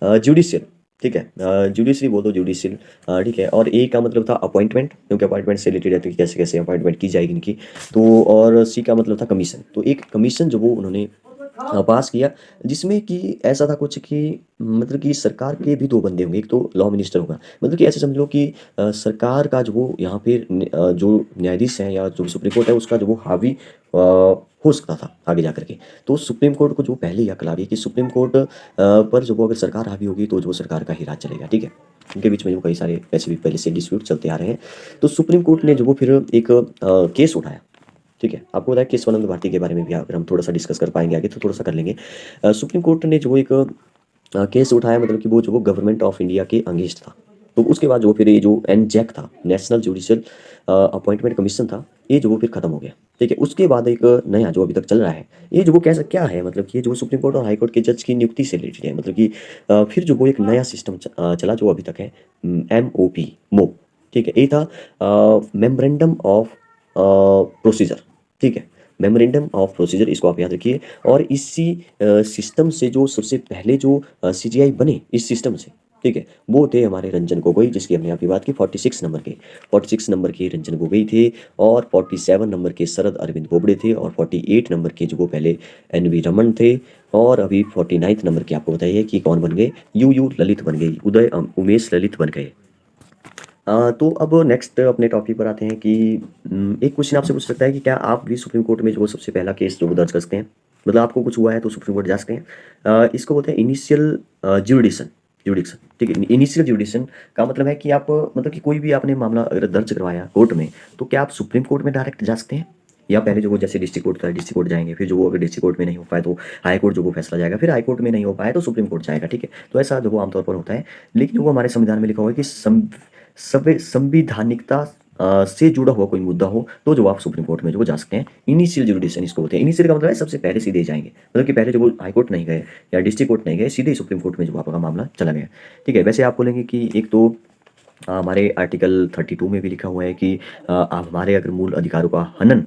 जुडिशियल, ठीक है। जुडिशरी बोल दो, जुडिशियल, ठीक है। और ए का मतलब था अपॉइंटमेंट, क्योंकि अपॉइंटमेंट से रिलेटेड है तो कैसे कैसे अपॉइंटमेंट की जाएगी इनकी। तो और सी का मतलब था कमीशन। तो एक कमीशन जो वो उन्होंने पास किया, जिसमें कि ऐसा था कुछ कि मतलब कि सरकार के भी दो बंदे होंगे, एक तो लॉ मिनिस्टर होगा, मतलब कि ऐसे समझ लो कि सरकार का जो वो यहाँ पे जो न्यायाधीश हैं या जो सुप्रीम कोर्ट है उसका जो वो हावी हो सकता था आगे जा करके। तो सुप्रीम कोर्ट को जो पहले ही अकल आ रही है कि सुप्रीम कोर्ट पर जो वो अगर सरकार हावी होगी तो जो वो सरकार का ही राज चलेगा, ठीक है। उनके बीच में जो कई सारे वैसे भी पहले से डिस्प्यूट चलते आ रहे हैं। तो सुप्रीम कोर्ट ने जो वो फिर एक केस उठाया, ठीक है। आपको पता है कि स्वर्ण भारती के बारे में भी अगर हम थोड़ा सा डिस्कस कर पाएंगे आगे तो थोड़ा सा कर लेंगे। सुप्रीम कोर्ट ने जो एक केस उठाया, मतलब कि वो जो वो गवर्नमेंट ऑफ इंडिया के अगेंस्ट था। तो उसके बाद जो फिर ये जो एनजैक था, नेशनल जुडिशियल अपॉइंटमेंट कमीशन था, ये जो वो फिर खत्म हो गया, ठीक है। उसके बाद एक नया जो अभी तक चल रहा है, ये जो वो कैसा क्या है, मतलब कि ये जो सुप्रीम कोर्ट और हाई कोर्ट के जज की नियुक्ति से रिलेटेड है। मतलब कि फिर जो वो एक नया सिस्टम चला जो अभी तक है, एम ओ पी, मोप, ठीक है। ये था मेमोरेंडम ऑफ प्रोसीजर, ठीक है। मेमोरेंडम ऑफ प्रोसीजर, इसको आप याद रखिए। और इसी सिस्टम से जो सबसे पहले जो सीजीआई बने इस सिस्टम से, ठीक है, वो थे हमारे रंजन गोगोई, जिसकी हमने अभी बात की। 46 नंबर के रंजन गोगोई थे, और 47 नंबर के शरद अरविंद बोबड़े थे, और 48 नंबर के जो वो पहले एन वी रमन थे, और अभी 49 नंबर के आपको बताइए कि कौन बन गए, यू ललित बन गई, उमेश ललित बन गए। तो अब नेक्स्ट अपने टॉपिक पर आते हैं कि एक क्वेश्चन आपसे पूछ सकता है कि क्या आप भी सुप्रीम कोर्ट में जो सबसे पहला केस जो वो दर्ज कर सकते हैं। मतलब आपको कुछ हुआ है तो सुप्रीम कोर्ट जा सकते हैं। इसको बोलते हैं इनिशियल ज्यूरिडिक्शन। जुडिक्शन, ठीक है। इनिशियल जुडिक्शन का मतलब है कि आप मतलब कि कोई भी आपने मामला अगर दर्ज करवाया कोर्ट में, तो क्या आप सुप्रीम कोर्ट में डायरेक्ट जा सकते हैं, या पहले जो वो जैसे डिस्ट्रिक्ट कोर्ट था डिस्ट्रिक्ट कोर्ट जाएंगे, फिर जो वो अगर डिस्ट्रिक्ट कोर्ट में नहीं हो पाए तो हाई कोर्ट जो वो फैसला जाएगा, फिर हाई कोर्ट में नहीं हो पाए तो सुप्रीम कोर्ट जाएगा, ठीक है। तो ऐसा जो वो आमतौर पर होता है। लेकिन जो वो हमारे संविधान में लिखा हुआ है कि संविधानिकता से जुड़ा हुआ कोई मुद्दा हो तो जो आप सुप्रीम कोर्ट में जो वो जा सकते हैं। इनिशियल जुडिक्शन इसको होते हैं। इनिशियल का मतलब है सबसे पहले सीधे जाएंगे, मतलब कि पहले जो वो हाई कोर्ट नहीं गए या डिस्ट्रिक्ट कोर्ट नहीं गए, सीधे ही सुप्रीम कोर्ट में जो आपका मामला चला गया, ठीक है। वैसे आप बोलेंगे कि एक तो हमारे आर्टिकल 32 में भी लिखा हुआ है कि आप हमारे अगर मूल अधिकारों का हनन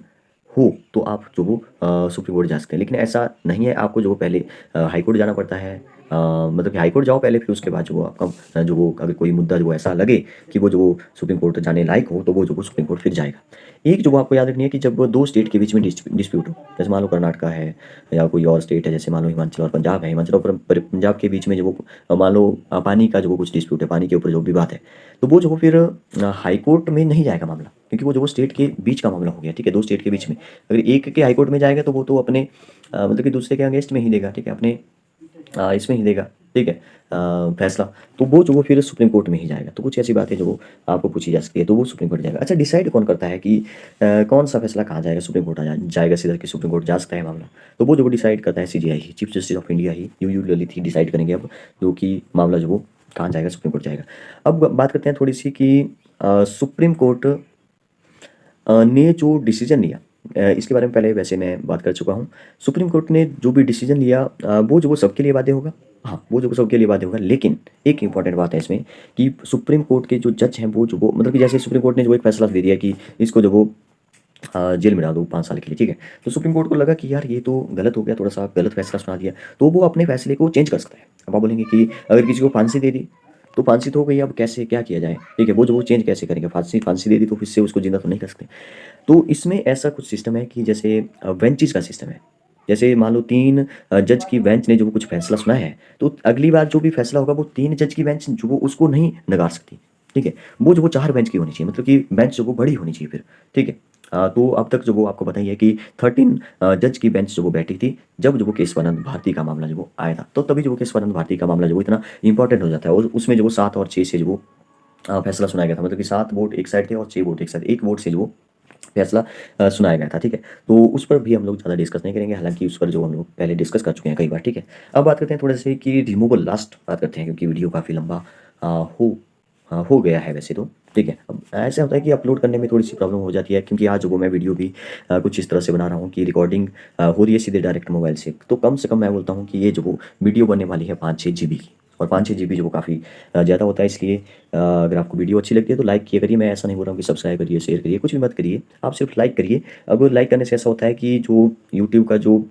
हो तो आप जो वो सुप्रीम कोर्ट जा सकते हैं। लेकिन ऐसा नहीं है, आपको जो वो पहले हाई कोर्ट जाना पड़ता है। मतलब कि हाई कोर्ट जाओ पहले, फिर उसके बाद जो वो आपका जो वो अगर कोई मुद्दा जो वो ऐसा लगे कि वो जो वो सुप्रीम कोर्ट जाने लायक हो तो वो जो वो सुप्रीम कोर्ट फिर जाएगा। एक जो वो आपको याद रखनी है कि जब वो दो स्टेट के बीच में डिस्प्यूट हो, जैसे मान लो कर्नाटका है या कोई और स्टेट है, जैसे मान लो हिमाचल और पंजाब है, हिमाचल और पंजाब के बीच में जो वो मान लो पानी का जो वो कुछ डिस्प्यूट है, पानी के ऊपर जो विवाद है, तो वो जो वो फिर हाई कोर्ट में नहीं जाएगा मामला, क्योंकि वो जो वो स्टेट के बीच का मामला हो गया, ठीक है। दो स्टेट के बीच में अगर एक के हाई कोर्ट में जाएगा तो वो तो अपने मतलब कि दूसरे के अगेंस्ट में ही देगा, ठीक है, अपने इसमें ही देगा, ठीक है, फैसला। तो वो जो वो फिर सुप्रीम कोर्ट में ही जाएगा। तो कुछ ऐसी बातें जो वो आपको पूछी जा सकती है तो वो सुप्रीम कोर्ट जाएगा। अच्छा, डिसाइड कौन करता है कि कौन सा फैसला कहाँ जाएगा, सुप्रीम कोर्ट जाएगा सीधा कि सुप्रीम कोर्ट जा सकता है मामला, तो वो जो वो डिसाइड करता है CGI he, chief justice of India he, you Lalit he decide करेंगे अब जो कि मामला जो वो कहाँ जाएगा, सुप्रीम कोर्ट जाएगा। अब बात करते हैं थोड़ी सी कि सुप्रीम कोर्ट ने जो डिसीजन लिया, इसके बारे में पहले वैसे मैं बात कर चुका हूँ। सुप्रीम कोर्ट ने जो भी डिसीजन लिया वो जो वो सबके लिए बाध्य होगा। हाँ, वो जो वो सबके लिए बाध्य होगा। लेकिन एक इंपॉर्टेंट बात है इसमें कि सुप्रीम कोर्ट के जो जज हैं वो जो वो मतलब कि जैसे सुप्रीम कोर्ट ने जो एक फैसला दे दिया कि इसको जो वो जेल में डाल दो 5 साल के लिए, ठीक है। तो सुप्रीम कोर्ट को लगा कि यार ये तो गलत हो गया, थोड़ा सा गलत फैसला सुना दिया, तो वो अपने फैसले को चेंज कर सकता है। अब आप बोलेंगे कि अगर किसी को फांसी दे दी तो फांसी तो हो गई, अब कैसे क्या किया जाए, ठीक है, वो जो वो चेंज कैसे करेंगे, फांसी फांसी दे दी तो फिर से उसको जिंदा तो नहीं कर सकते। तो इसमें ऐसा कुछ सिस्टम है कि जैसे बेंचेस का सिस्टम है। जैसे मान लो 3 जज की बेंच ने जो कुछ फैसला सुना है, तो अगली बार जो भी फैसला होगा वो 3 जज की बेंच जो वो उसको नहीं नकार सकती, ठीक है। वो जो वो 4 बेंच की होनी चाहिए, मतलब कि बेंच जो वो बड़ी होनी चाहिए फिर, ठीक है। तो अब तक जो वो आपको बताइए कि 13 जज की बेंच जो वो बैठी थी जब जो वो केशवानंद भारती का मामला जो वो आया था, तो तभी जो वो केशवानंद भारती का मामला जो वो इतना इंपॉर्टेंट हो जाता है। और उसमें जो वो 7 और 6 से जो वो फैसला सुनाया गया था, मतलब कि 7 वोट एक साइड थे और 6 वोट एक साइड, एक वोट से जो वो फैसला सुनाया गया था, ठीक है। तो उस पर भी हम लोग ज़्यादा डिस्कस नहीं करेंगे, हालांकि उस पर जो हम लोग पहले डिस्कस कर चुके हैं कई बार, ठीक है। अब बात करते हैं थोड़े से कि रिमूवल, लास्ट बात करते हैं क्योंकि वीडियो काफ़ी लंबा हो गया है वैसे तो, ठीक है। अब ऐसा होता है कि अपलोड करने में थोड़ी सी प्रॉब्लम हो जाती है, क्योंकि आज वो मैं वीडियो भी कुछ इस तरह से बना रहा हूँ कि रिकॉर्डिंग हो रही है सीधे डायरेक्ट मोबाइल से कम मैं बोलता हूँ कि ये जो वो वीडियो बनने वाली है 5-6 GB की, और 5-6 GB जो वो काफ़ी ज़्यादा होता है। इसलिए अगर आपको वीडियो अच्छी लगती है तो लाइक किया करिए। मैं ऐसा नहीं बोल रहा हूँ कि सब्सक्राइब करिए, शेयर करिए, कुछ भी मत करिए, आप सिर्फ लाइक करिए। अब लाइक करने से ऐसा होता है कि जो यूट्यूब का जो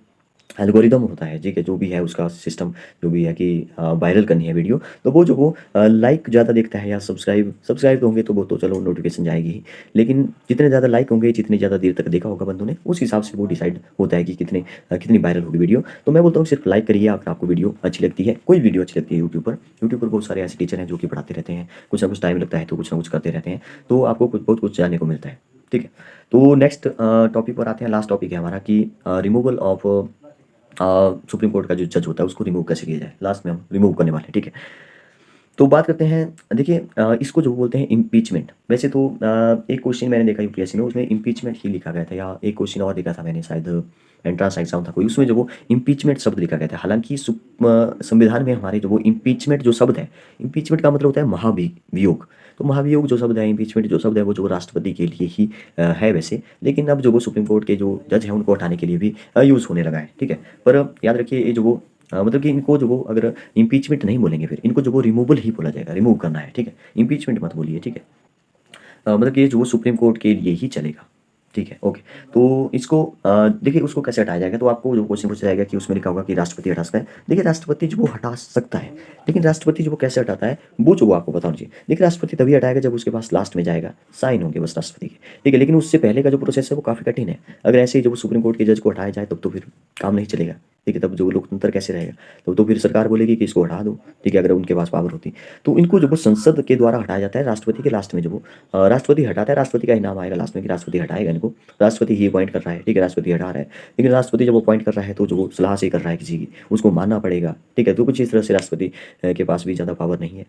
एल्गोरिदम होता है, ठीक है, जो भी है उसका सिस्टम जो भी है कि वायरल करनी है वीडियो, तो वो जो वो लाइक ज़्यादा देखता है या सब्सक्राइब होंगे तो वो तो चलो नोटिफिकेशन जाएगी ही, लेकिन जितने ज़्यादा लाइक होंगे, जितनी ज़्यादा देर तक देखा होगा बंदों ने, उस हिसाब से वो डिसाइड होता है कि कितनी वायरल होगी वीडियो। तो मैं बोलता हूँ सिर्फ लाइक करिए अगर आपको वीडियो अच्छी लगती है, कोई वीडियो अच्छी लगती है। यूट्यूब पर बहुत सारे ऐसे टीचर हैं जो कि पढ़ाते रहते हैं, कुछ ना कुछ टाइम लगता है तो कुछ ना कुछ करते रहते हैं, तो आपको बहुत कुछ जानने को मिलता है, ठीक है। तो नेक्स्ट टॉपिक पर आते हैं। लास्ट टॉपिक है हमारा कि रिमूवल ऑफ सुप्रीम कोर्ट का जो जज होता है उसको रिमूव कैसे किया जाए। लास्ट में हम रिमूव करने वाले हैं, ठीक है। तो बात करते हैं, देखिए इसको जो बोलते हैं इम्पीचमेंट। वैसे तो एक क्वेश्चन मैंने देखा यूपीएससी में, उसमें इम्पीचमेंट ही लिखा गया था, या एक क्वेश्चन और देखा था मैंने, शायद एंट्रेंस एग्जाम था कोई, उसमें जो वो इम्पीचमेंट शब्द लिखा गया था। हालांकि संविधान में हमारे जो वो इम्पीचमेंट जो शब्द है, इम्पीचमेंट का मतलब होता है महाभियोग। तो महाभियोग जो शब्द है, इम्पीचमेंट जो शब्द है, वो जो राष्ट्रपति के लिए ही है वैसे, लेकिन अब जो वो सुप्रीम कोर्ट के जो जज हैं उनको हटाने के लिए भी यूज़ होने लगा है, ठीक है। पर याद रखिए ये जो वो मतलब कि इनको जो वो अगर इम्पीचमेंट नहीं बोलेंगे, फिर इनको जो वो रिमूवल ही बोला जाएगा, रिमूव करना है, ठीक है। इम्पीचमेंट मत बोलिए, ठीक है। मतलब कि ये जो वो सुप्रीम कोर्ट के लिए ही चलेगा, ठीक है, ओके। तो इसको देखिए उसको कैसे हटाया जाएगा, तो आपको जो क्वेश्चन पूछा जाएगा कि उसमें लिखा होगा कि राष्ट्रपति हटा सकता है। देखिए राष्ट्रपति जो वो हटा सकता है, लेकिन राष्ट्रपति जो वो कैसे हटाता है वो जो वो आपको बताना चाहिए। देखिए राष्ट्रपति तभी हटाएगा जब उसके पास लास्ट में जाएगा साइन होंगे बस राष्ट्रपति के, ठीक है। लेकिन उससे पहले का जो प्रोसेस है वो काफ़ी कठिन है। अगर ऐसे ही जो सुप्रीम कोर्ट के जज को हटाया जाए तब तो फिर काम नहीं चलेगा, ठीक है, तब जो लोकतंत्र कैसे रहेगा? तो फिर सरकार बोलेगी कि इसको हटा दो, ठीक है, अगर उनके पास पावर होती। तो इनको जो वो संसद के द्वारा हटाया जाता है राष्ट्रपति के लास्ट में, जो वो राष्ट्रपति हटाता है, राष्ट्रपति का ही नाम आएगा लास्ट में कि राष्ट्रपति हटाएगा इनको, राष्ट्रपति ही अपॉइंट कर रहा है, ठीक है, राष्ट्रपति हटा रहा है। लेकिन राष्ट्रपति जब अपॉइंट कर रहा है तो जो वो सलाह से कर रहा है किसी की, उसको मानना पड़ेगा, ठीक है। तो कुछ इस तरह से राष्ट्रपति के पास भी ज़्यादा पावर नहीं है,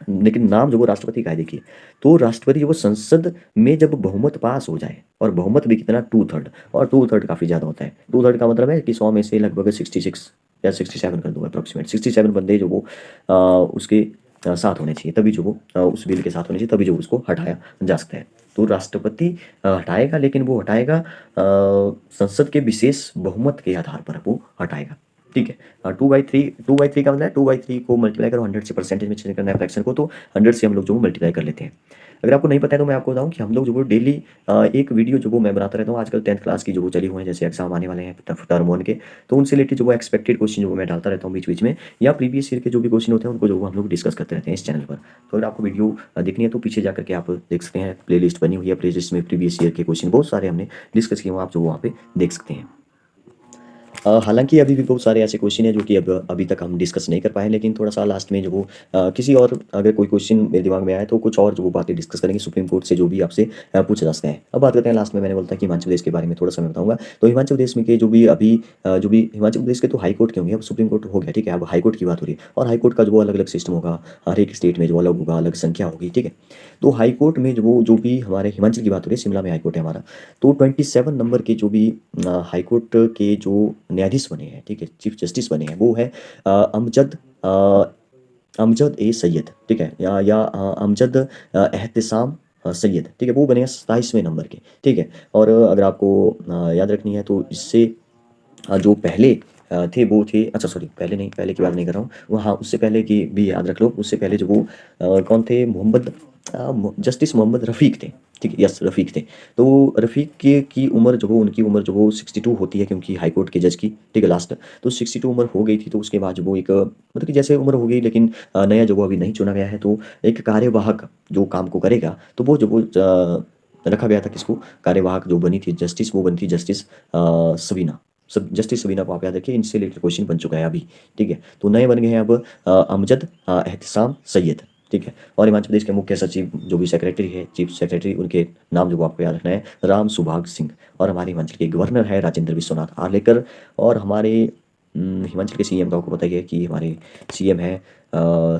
लेकिन नाम जो वो राष्ट्रपति का है देखिए। तो राष्ट्रपति जो वो संसद में जब बहुमत पास हो जाए, और बहुमत भी कितना, 2/3, और 2/3 काफ़ी ज़्यादा होता है। 2/3 का मतलब है कि 100 में से लगभग 66 या 67 कर दूंगा अप्रोक्सीमेट, 67 बंदे जो वो उसके साथ होने चाहिए, तभी जो वो उस बिल के साथ होने चाहिए, तभी जो उसको हटाया जा सकता है। तो राष्ट्रपति हटाएगा, लेकिन वो हटाएगा संसद के विशेष बहुमत के आधार पर वो हटाएगा, ठीक है। 2/3 का मतलब है 2/3 को मल्टीप्लाई करो 100 से, परसेंटेज में चेंज करना है फ्रैक्शन को, तो 100 से हम लोग जो मल्टीप्लाई कर लेते हैं। अगर आपको नहीं पता है तो मैं आपको बताऊं कि हम लोग जो वो डेली एक वीडियो जो वो मैं बनाता रहता हूँ, आजकल 10th क्लास की जो वो चली हुई है, जैसे एग्जाम आने वाले हैं टर्म 1 के, तो उनसे रिलेटेड जो वो एक्सपेक्टेड क्वेश्चन जो वो मैं डालता रहता हूँ बीच बीच में, या प्रीवियस ईयर के जो भी क्वेश्चन होते हैं उनको जो वो हम लोग डिस्कस करते रहते हैं इस चैनल पर। तो अगर आपको वीडियो देखनी है तो पीछे जाकर के आप देख सकते हैं, प्ले बनी हुई है, प्ले में प्रीवियस ईयर के क्वेश्चन बहुत सारे हमने डिस्कस किए हुए, आप जो वहाँ पे देख सकते हैं। हालांकि अभी भी बहुत सारे ऐसे क्वेश्चन हैं जो कि अब अभी तक हम डिस्कस नहीं कर पाए, लेकिन थोड़ा सा लास्ट में जो वो किसी और अगर कोई क्वेश्चन मेरे दिमाग में आए तो कुछ और जो वो बातें डिस्कस करेंगे सुप्रीम कोर्ट से, जो भी आपसे पूछा जा सकता है। अब बात करते हैं लास्ट में, मैंने बोलता कि हिमाचल प्रदेश के बारे में थोड़ा सा मैं बताऊंगा। तो हिमाचल प्रदेश में के जो भी अभी जो भी हिमाचल प्रदेश के तो हाई कोर्ट के होंगे, अब सुप्रीम कोर्ट हो गया, ठीक है। अब हाई कोर्ट की बात हो रही है, और हाई कोर्ट का जो अलग अलग सिस्टम होगा, हर एक स्टेट में जो अलग होगा, अलग संख्या होगी, ठीक है। तो हाई कोर्ट में जो भी हमारे हिमाचल की बात हो रही है, शिमला में हाई कोर्ट है हमारा, तो 27 नंबर के जो भी हाई कोर्ट के जो न्यायाधीश बने हैं, ठीक है, चीफ जस्टिस बने हैं, वो है अ, अमजद ए सैयद, ठीक है, या अमजद एहतसाम सैयद, ठीक है, वो बने हैं 27वें नंबर के, ठीक है। और अगर आपको याद रखनी है तो इससे जो पहले थे वो थे, अच्छा सॉरी, पहले नहीं, पहले की बात नहीं कर रहा हूँ वो, हाँ उससे पहले की भी याद रख लो। उससे पहले जो वो कौन थे, जस्टिस मोहम्मद रफ़ीक थे, ठीक है, यस रफ़ीक थे। तो रफ़ीक की उम्र जो वो, उनकी उम्र जो वो 62 होती है, क्योंकि हाई कोर्ट के जज की, ठीक है, लास्ट तो 62 उम्र हो गई थी। तो उसके बाद जो वो एक मतलब कि जैसे उम्र हो गई, लेकिन नया जो वो अभी नहीं चुना गया है, तो एक कार्यवाहक जो काम को करेगा, तो वो जो वो रखा गया था किसको, कार्यवाहक जो बनी थी जस्टिस, वो बनी थी जस्टिस सवीना, सब जस्टिस सवीना को आप याद रखिए, इनसे रिलेटेड क्वेश्चन बन चुका है अभी, ठीक है। तो नए बन गए हैं अब अमजद एहतसाम सैयद, ठीक है। और हिमाचल प्रदेश के मुख्य सचिव जो भी सेक्रेटरी है, चीफ सेक्रेटरी, उनके नाम जो वो आपको याद रखना है, राम सुभाग सिंह। और हमारे हिमाचल के गवर्नर है राजेंद्र विश्वनाथ आर्लेकर। और हमारे हिमाचल के सीएम का आपको पता ही है कि हमारे सीएम है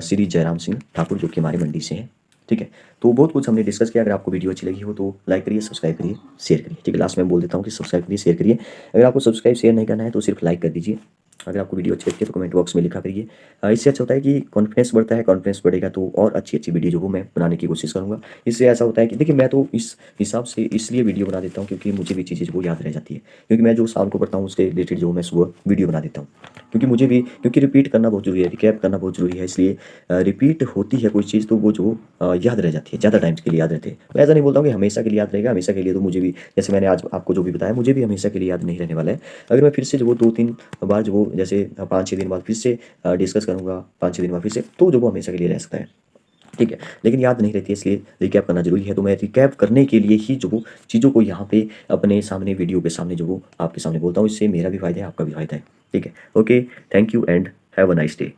श्री जयराम सिंह ठाकुर, जो कि हमारी मंडी से हैं, ठीक है। तो बहुत कुछ हमने डिस्कस किया। अगर आपको वीडियो अच्छी लगी हो तो लाइक करिए, सब्सक्राइब करिए, शेयर करिए, ठीक है। लास्ट में बोल देता हूँ कि सब्सक्राइब करिए, शेयर करिए। अगर आपको सब्सक्राइब शेयर नहीं करना है तो सिर्फ लाइक कर दीजिए। अगर आपको वीडियो अच्छी लगती है तो कमेंट बॉक्स में लिखा करिए। इससे अच्छा होता है कि कॉन्फिडेंस बढ़ता है, कॉन्फिडेंस बढ़ेगा तो और अच्छी अच्छी वीडियो जो वो मैं बनाने की कोशिश करूँगा। इससे ऐसा होता है कि देखिए, मैं तो इस हिसाब से इसलिए वीडियो बना देता हूँ क्योंकि मुझे भी चीज़ें जो वो याद रह जाती है, क्योंकि मैं जो शाम को पढ़ता हूँ उसके रिलेटेड जो मैं सुबह वीडियो बना देता हूँ, क्योंकि मुझे भी, क्योंकि रिपीट करना बहुत जरूरी है, रिकैप करना बहुत जरूरी है। इसलिए रिपीट होती है कोई चीज़ तो वो जो याद रह जाती है, ज़्यादा टाइम्स के लिए याद रहती है। मैं ऐसा नहीं बोलता हूँ कि हमेशा के लिए याद रहेगा, हमेशा के लिए तो मुझे भी, जैसे मैंने आज आपको जो भी बताया, मुझे भी हमेशा के लिए याद नहीं रहने वाला है। अगर मैं फिर से जो वो 2-3 बार जो वो, जैसे 5-6 दिन बाद फिर से डिस्कस करूँगा, 5-6 दिन बाद फिर से, तो जो वो हमेशा के लिए रह सकता है, ठीक है। लेकिन याद नहीं रहती है, इसलिए रिकैप करना जरूरी है। तो मैं रिकैप करने के लिए ही जो वो चीज़ों को यहाँ पे अपने सामने वीडियो के सामने जो वो आपके सामने बोलता हूँ, इससे मेरा भी फायदा है, आपका भी फायदा है, ठीक है। Okay, thank you and have a nice day.